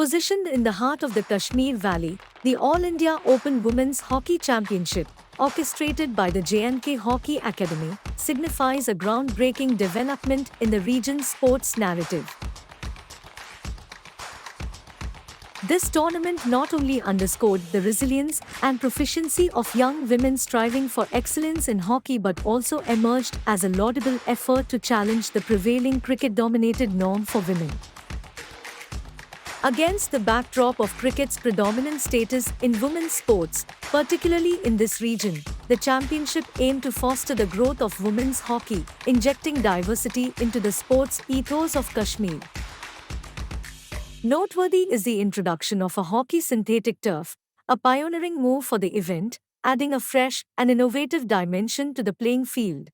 Positioned in the heart of the Kashmir Valley, the All India Open Women's Hockey Championship, orchestrated by the J&K Hockey Academy, signifies a groundbreaking development in the region's sports narrative. This tournament not only underscored the resilience and proficiency of young women striving for excellence in hockey but also emerged as a laudable effort to challenge the prevailing cricket-dominated norm for women. Against the backdrop of cricket's predominant status in women's sports, particularly in this region, the championship aimed to foster the growth of women's hockey, injecting diversity into the sports ethos of Kashmir. Noteworthy is the introduction of a hockey synthetic turf, a pioneering move for the event, adding a fresh and innovative dimension to the playing field.